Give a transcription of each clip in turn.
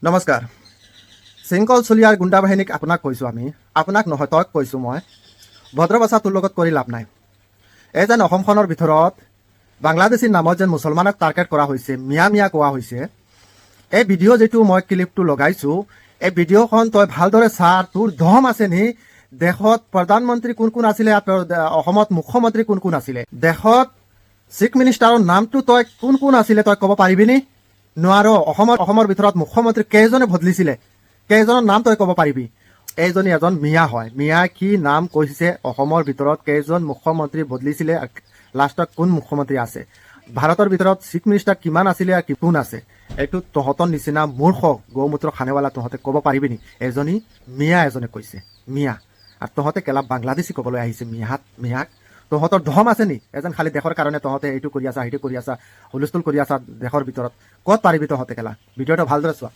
নমস্কাৰ। শৃংখল চলিয়াৰ গুণ্ডা বাহিনীক আপোনাক কৈছোঁ আমি, আপোনাক নহয় তক কৈছোঁ মই। ভদ্ৰবাচা তোৰ লগত কৰি লাভ নাই। এই যেন অসমখনৰ ভিতৰত বাংলাদেশী নামত যেন মুছলমানক টাৰ্গেট কৰা হৈছে, মিয়া মিয়া কোৱা হৈছে। এই ভিডিঅ' যিটো মই ক্লিপটো লগাইছোঁ, এই ভিডিঅ'খন তই ভালদৰে চা। তোৰ দম আছে নি? দেশত প্ৰধানমন্ত্ৰী কোন কোন আছিলে, অসমত মুখ্যমন্ত্ৰী কোন কোন আছিলে, দেশত চিফ মিনিষ্টাৰৰ নামটো তই কোন কোন আছিলে তই ক'ব পাৰিবিনি? নোৱাৰ। অসমৰ ভিতৰত মুখ্যমন্ত্ৰী কেইজনে বদলিছিলে, কেইজনৰ নাম তই ক'ব পাৰিবি? এইজনী এজন মিয়া হয়। মিয়া কি নাম কৈছে? অসমৰ ভিতৰত কেইজন মুখ্যমন্ত্ৰী বদলিছিলে, লাষ্টত কোন মুখ্যমন্ত্ৰী আছে, ভাৰতৰ ভিতৰত চিফ মিনিষ্টাৰ কিমান আছিলে আৰু কোন আছে? এইটো তহঁতৰ নিচিনা মূৰ্খ গৌমূত্ৰ খানেৱালা তহঁতে ক'ব পাৰিবিনি? এজনী মিয়া এজনে কৈছে, মিয়া। আৰু তহঁতে কেলা বাংলাদেশী ক'বলৈ আহিছে মিয়াক। তহঁতৰ ধম আছে নি? এজন খালি দেশৰ কাৰণে তহঁতে এইটো কৰি আছা, সেইটো কৰি আছা, হুলস্থুল কৰি আছা দেশৰ ভিতৰত। ক'ত পাৰিবি তহঁতে কেলা? ভিডিঅ'টো ভালদৰে চোৱা।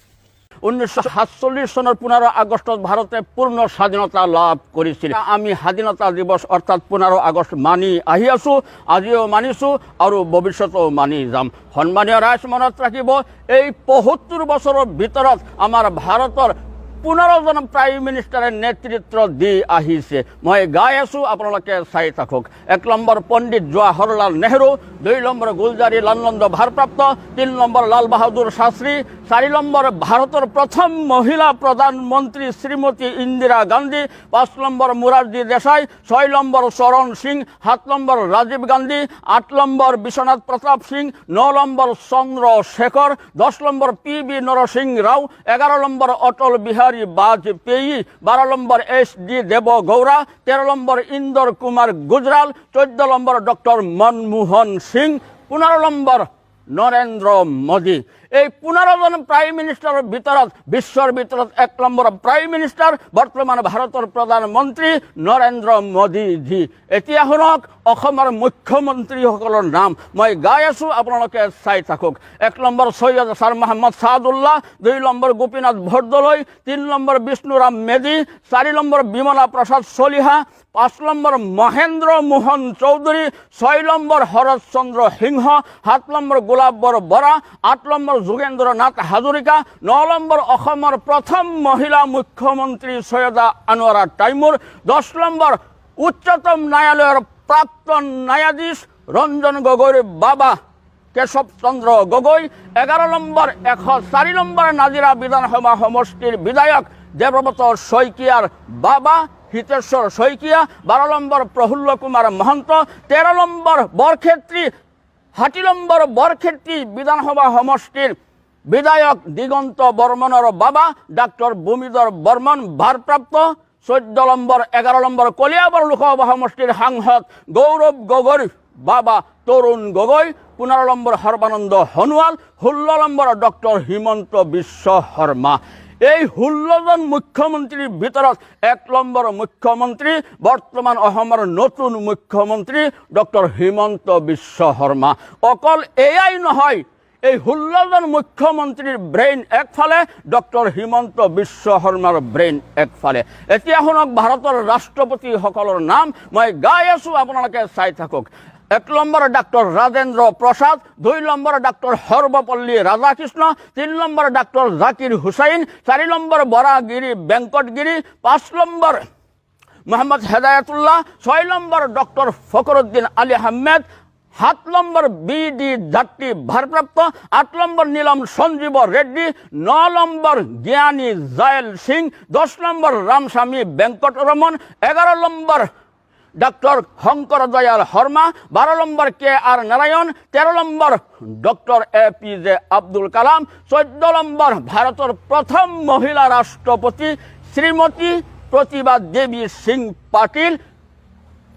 1947 চনৰ 15 আগষ্টত ভাৰতে পূৰ্ণ স্বাধীনতা লাভ কৰিছিল। আমি স্বাধীনতা দিৱস অৰ্থাৎ 15 আগষ্ট মানি আহি আছোঁ, আজিও মানিছোঁ আৰু ভৱিষ্যতেও মানি যাম। সন্মানীয় ৰাইজ, মনত ৰাখিব, এই 75 বছৰৰ ভিতৰত আমাৰ ভাৰতৰ 15জন প্ৰাইম মিনিষ্টাৰে নেতৃত্ব দি আহিছে। মই গাই আছোঁ, আপোনালোকে চাই থাকক। 1 নম্বৰ পণ্ডিত জৱাহৰলাল নেহৰু, 2 নম্বৰ গুলজাৰীলাল নন্দ ভাৰপ্ৰাপ্ত, 3 নম্বৰ লাল বাহাদুৰ শাস্ত্ৰী, 4 নম্বৰ ভাৰতৰ প্ৰথম মহিলা প্ৰধানমন্ত্ৰী Shrimati Indira Gandhi, 5 number Morarji Desai, 6 number Charan Singh, 7 number Rajiv Gandhi, 8 number Vishwanath Pratap Singh, 9 number Chandrashekhar, 10 number PB Narasimha Rao, 11 number Atal Bihari Vajpayee, 12 number HD Deve Gowda, 13 number Inder Kumar Gujral, 14 number doctor Manmohan Singh, 15 number Narendra Modi. এই 15জন প্ৰাইম মিনিষ্টাৰৰ ভিতৰত বিশ্বৰ ভিতৰত 1 নম্বৰ প্ৰাইম মিনিষ্টাৰ বৰ্তমান ভাৰতৰ প্ৰধানমন্ত্ৰী নৰেন্দ্ৰ মোদীজী। এতিয়া শুনক অসমৰ মুখ্যমন্ত্ৰীসকলৰ নাম। মই গাই আছোঁ, আপোনালোকে চাই থাকক। 1 number Syed sir Mohammed Saadulla, 2 number Gopinath Bordoloi, 3 number Bishnuram Medhi, 4 number Bimala Prasad Chaliha, 5 number Mahendra Mohan Choudhury, 6 number Sarat Chandra Sinha, 7 number Golap Borbora, 8 number Jogendra Nath Hazarika, 9 number অসমৰ প্ৰথম মহিলা মুখ্যমন্ত্ৰী সৈয়দা আনোৱাৰা টাইমুৰ, 10 নম্বৰ উচ্চতম ন্যায়ালয়ৰ প্ৰাক্তন ন্যায়াধীশ ৰঞ্জন গগৈৰ বাবা কেশৱ চন্দ্ৰ গগৈ, 11 নম্বৰ 104 নম্বৰ নাজিৰা বিধানসভা সমষ্টিৰ বিধায়ক দেৱব্ৰত শইকীয়াৰ বাবা Hiteswar Saikia, 12 number Prafulla Kumar Mahanta, 13 number Barkhetri 60 number Barkhetri বিধানসভা সমষ্টিৰ বিধায়ক দিগন্ত বৰ্মনৰ বাবা ডাক্তৰ ভূমিধৰ বৰ্মন ভাৰপ্ৰাপ্ত, 14 নম্বৰ 11 নম্বৰ কলিয়াবৰ লোকসভা সমষ্টিৰ সাংসদ গৌৰৱ গগৈৰ বাবা Tarun Gogoi, 15 number Sarbananda Sonowal, 16 number doctor Himanta Biswa Sarma. এই 16জন মুখ্যমন্ত্ৰীৰ ভিতৰত 1 নম্বৰ মুখ্যমন্ত্ৰী বৰ্তমান অসমৰ নতুন মুখ্যমন্ত্ৰী ডক্টৰ হিমন্ত বিশ্ব শৰ্মা। অকল এয়াই নহয়, এই 16জন মুখ্যমন্ত্ৰীৰ ব্ৰেইন একফালে, ডক্টৰ হিমন্ত বিশ্ব শৰ্মাৰ ব্ৰেইন একফালে। এতিয়া শুনক ভাৰতৰ ৰাষ্ট্ৰপতিসকলৰ নাম। মই গাই আছোঁ, আপোনালোকে চাই থাকক। 1 number doctor Rajendra Prasad, 2 number doctor Sarvepalli Radhakrishna, 3 number doctor Zakir Hussain, 4 number Varahagiri Venkatagiri, 5 number Mohammad Hidayatullah, 6 number doctor Fakhruddin Ali Ahmed, 7 number BD Jatti ভাৰপ্ৰাপ্ত, 8 number Neelam Sanjiva Reddy, 9 number Giani Zail Singh, 10 number Ramaswamy Venkataraman, 11 number doctor Shankar Dayal Sharma, 12 number KR Narayanan, 13 number doctor APJ Abdul Kalam, 14 number ভাৰতৰ প্ৰথম মহিলা ৰাষ্ট্ৰপতি শ্ৰীমতী প্ৰতিভা দেৱী সিং পাটিল,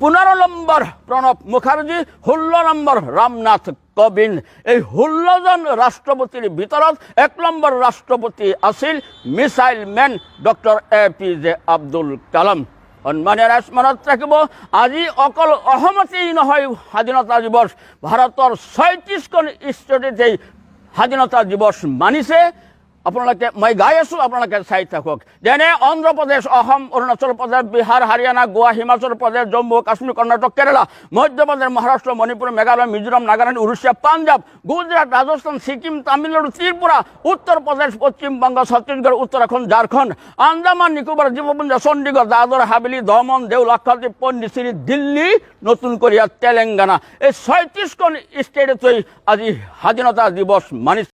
15 নম্বৰ প্ৰণৱ মুখাৰ্জী, 16 নম্বৰ ৰামনাথ কোবিন্দ। এই 16জন ৰাষ্ট্ৰপতিৰ ভিতৰত 1 নম্বৰ ৰাষ্ট্ৰপতি আছিল missile man doctor APJ Abdul Kalam. সন্মানীয় ৰাইজ, মনত ৰাখিব, আজি অকল অসমতেই নহয় স্বাধীনতা দিৱস, ভাৰতৰ 36খন ষ্টেটতেই স্বাধীনতা দিৱস মানিছে। আপোনালোকে মই গাই আছোঁ, আপোনালোকে চাই থাকক। যেনে অন্ধ্ৰপ্ৰদেশ, অসম, অৰুণাচল প্ৰদেশ, বিহাৰ, হাৰিয়ানা, গোৱা, হিমাচল প্ৰদেশ, জম্মু কাশ্মীৰ, কৰ্ণাটক, কেৰালা, মধ্যপ্ৰদেশ, মহাৰাষ্ট্ৰ, মণিপুৰ, মেঘালয়, মিজোৰাম, নাগালেণ্ড, উৰিষ্যা, পাঞ্জাৱ, গুজৰাট, ৰাজস্থান, ছিকিম, তামিলনাডু, ত্ৰিপুৰা, উত্তৰ প্ৰদেশ, পশ্চিমবংগ, ছত্তীশগড়, উত্তৰাখণ্ড, ঝাৰখণ্ড, আন্দামান নিকোবৰ, দ্বীপপুঞ্জ, চণ্ডীগড়, দাদৰ, হাবেলি, দমন, দেউ, লাক্ষাদ্বীপ, পণ্ডিচেৰী, দিল্লী, নতুন কোৰিয়া, তেলেংগানা, এই ৩৬খন ষ্টেটতেই আজি স্বাধীনতা দিৱস মানিছে।